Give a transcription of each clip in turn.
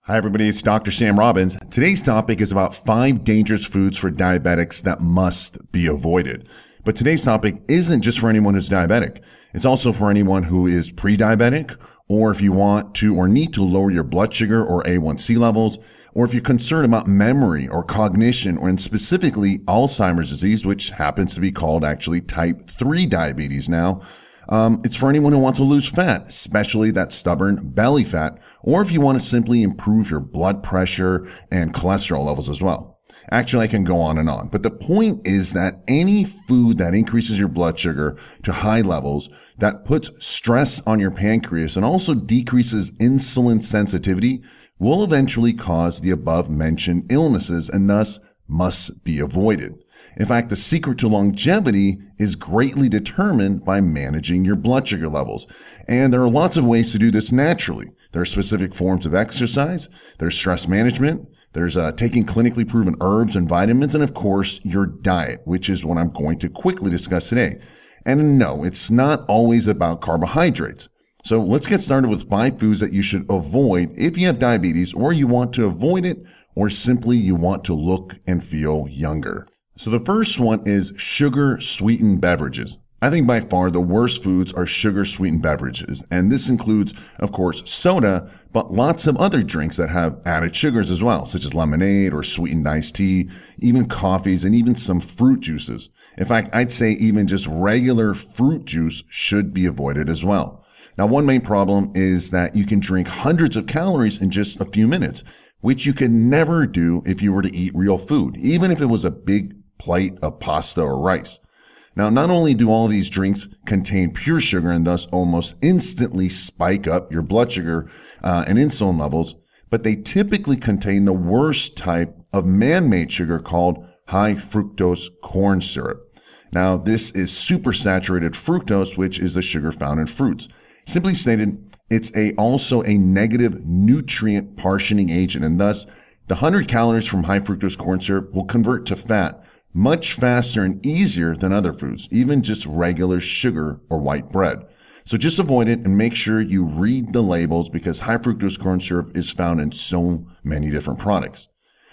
Hi everybody, it's Dr. Sam Robbins. Today's topic is about 5 dangerous foods for diabetics that must be avoided. But today's topic isn't just for anyone who's diabetic. It's also for anyone who is pre-diabetic, or if you want to or need to lower your blood sugar or A1C levels, or if you're concerned about memory or cognition, or specifically Alzheimer's disease, which happens to be called actually type 3 diabetes now. It's for anyone who wants to lose fat, especially that stubborn belly fat, or if you want to simply improve your blood pressure and cholesterol levels as well. Actually, I can go on and on, but the point is that any food that increases your blood sugar to high levels, that puts stress on your pancreas and also decreases insulin sensitivity, will eventually cause the above mentioned illnesses and thus must be avoided. In fact, the secret to longevity is greatly determined by managing your blood sugar levels. And there are lots of ways to do this naturally. There are specific forms of exercise, there's stress management, there's taking clinically proven herbs and vitamins, and of course, your diet, which is what I'm going to quickly discuss today. And no, it's not always about carbohydrates. So let's get started with 5 foods that you should avoid if you have diabetes, or you want to avoid it, or simply you want to look and feel younger. So the first one is sugar-sweetened beverages. I think by far the worst foods are sugar-sweetened beverages. And this includes, of course, soda, but lots of other drinks that have added sugars as well, such as lemonade or sweetened iced tea, even coffees, and even some fruit juices. In fact, I'd say even just regular fruit juice should be avoided as well. Now, one main problem is that you can drink hundreds of calories in just a few minutes, which you could never do if you were to eat real food, even if it was a big plate of pasta or rice. Now, not only do all these drinks contain pure sugar and thus almost instantly spike up your blood sugar and insulin levels, but they typically contain the worst type of man-made sugar called high fructose corn syrup. Now, this is supersaturated fructose, which is the sugar found in fruits. Simply stated, it's also a negative nutrient partitioning agent, and thus the 100 calories from high fructose corn syrup will convert to fat much faster and easier than other foods, even just regular sugar or white bread. So just avoid it and make sure you read the labels, because high fructose corn syrup is found in so many different products.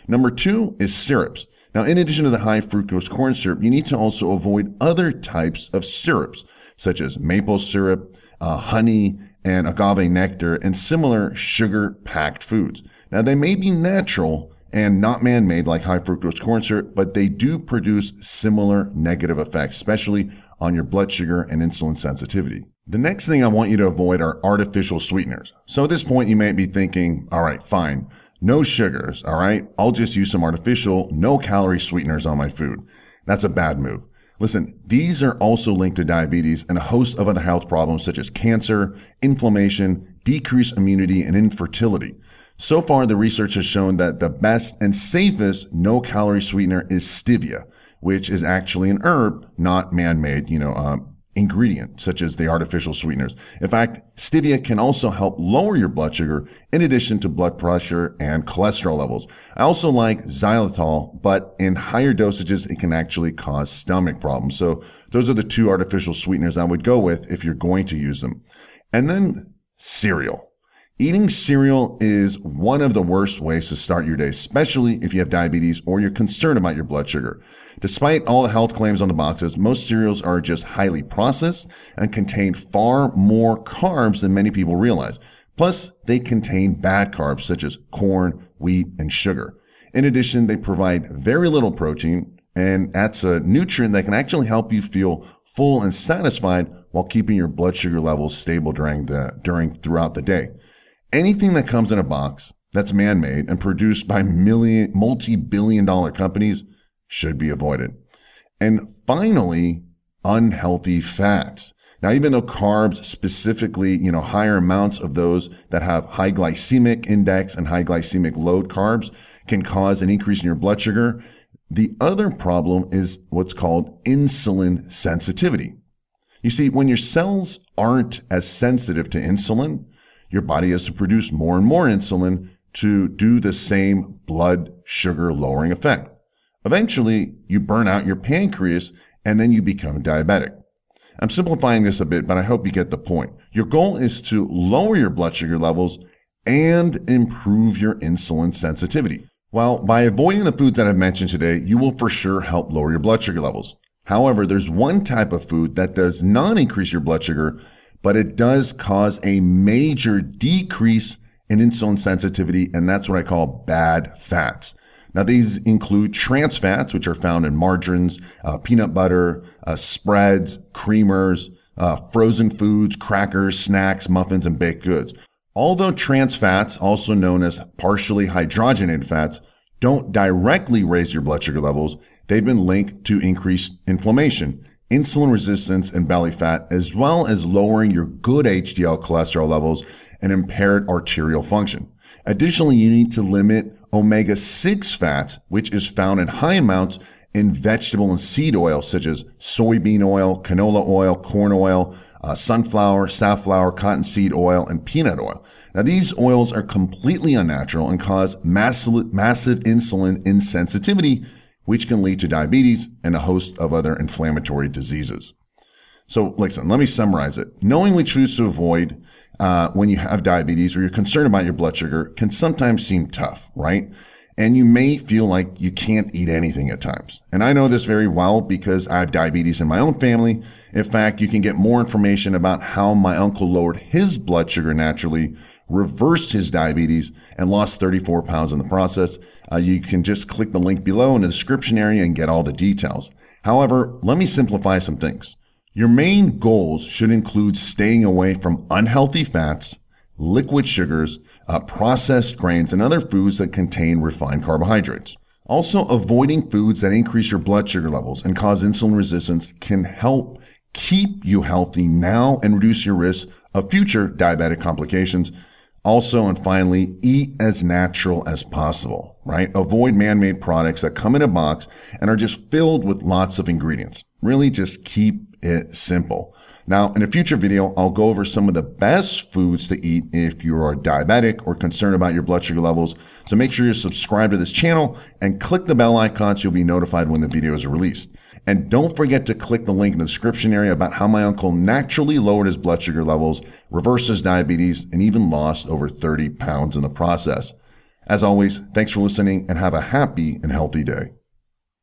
Number 2 is syrups. Now, in addition to the high fructose corn syrup, you need to also avoid other types of syrups, such as maple syrup, honey, and agave nectar, and similar sugar-packed foods. Now, they may be natural and not man-made like high fructose corn syrup, but they do produce similar negative effects, especially on your blood sugar and insulin sensitivity. The next thing I want you to avoid are artificial sweeteners. So at this point, you may be thinking, all right, fine, no sugars, all right? I'll just use some artificial, no-calorie sweeteners on my food. That's a bad move. Listen, these are also linked to diabetes and a host of other health problems such as cancer, inflammation, decreased immunity, and infertility. So far, the research has shown that the best and safest no-calorie sweetener is stevia, which is actually an herb, not man-made, ingredient, such as the artificial sweeteners. In fact, stevia can also help lower your blood sugar in addition to blood pressure and cholesterol levels. I also like xylitol, but in higher dosages, it can actually cause stomach problems. So those are the 2 artificial sweeteners I would go with if you're going to use them. And then cereal. Eating cereal is one of the worst ways to start your day, especially if you have diabetes or you're concerned about your blood sugar. Despite all the health claims on the boxes, most cereals are just highly processed and contain far more carbs than many people realize. Plus, they contain bad carbs such as corn, wheat, and sugar. In addition, they provide very little protein, and that's a nutrient that can actually help you feel full and satisfied while keeping your blood sugar levels stable throughout the day. Anything that comes in a box that's man-made and produced by multi-billion-dollar companies should be avoided. And finally, unhealthy fats. Now, even though carbs, specifically, higher amounts of those that have high glycemic index and high glycemic load carbs can cause an increase in your blood sugar, the other problem is what's called insulin sensitivity. You see, when your cells aren't as sensitive to insulin, your body has to produce more and more insulin to do the same blood sugar lowering effect. Eventually, you burn out your pancreas and then you become diabetic. I'm simplifying this a bit, but I hope you get the point. Your goal is to lower your blood sugar levels and improve your insulin sensitivity. Well, by avoiding the foods that I've mentioned today, you will for sure help lower your blood sugar levels. However, there's one type of food that does not increase your blood sugar, but it does cause a major decrease in insulin sensitivity, and that's what I call bad fats. Now, these include trans fats, which are found in margarines, peanut butter, spreads, creamers, frozen foods, crackers, snacks, muffins, and baked goods. Although trans fats, also known as partially hydrogenated fats, don't directly raise your blood sugar levels, they've been linked to increased inflammation, insulin resistance, and belly fat, as well as lowering your good HDL cholesterol levels and impaired arterial function. Additionally, you need to limit omega-6 fats, which is found in high amounts in vegetable and seed oil, such as soybean oil, canola oil, corn oil, sunflower, safflower, cottonseed oil, and peanut oil. Now, these oils are completely unnatural and cause massive insulin insensitivity, which can lead to diabetes and a host of other inflammatory diseases. So listen, let me summarize it. Knowing which foods to avoid when you have diabetes or you're concerned about your blood sugar can sometimes seem tough, right? And you may feel like you can't eat anything at times. And I know this very well because I have diabetes in my own family. In fact, you can get more information about how my uncle lowered his blood sugar naturally, reversed his diabetes, and lost 34 pounds in the process. You can just click the link below in the description area and get all the details. However, let me simplify some things. Your main goals should include staying away from unhealthy fats, liquid sugars, processed grains, and other foods that contain refined carbohydrates. Also, avoiding foods that increase your blood sugar levels and cause insulin resistance can help keep you healthy now and reduce your risk of future diabetic complications. Also, and finally, eat as natural as possible, right? Avoid man-made products that come in a box and are just filled with lots of ingredients. Really just keep it simple. Now, in a future video, I'll go over some of the best foods to eat if you are diabetic or concerned about your blood sugar levels. So make sure you're subscribed to this channel and click the bell icon so you'll be notified when the videos are released. And don't forget to click the link in the description area about how my uncle naturally lowered his blood sugar levels, reversed his diabetes, and even lost over 30 pounds in the process. As always, thanks for listening and have a happy and healthy day.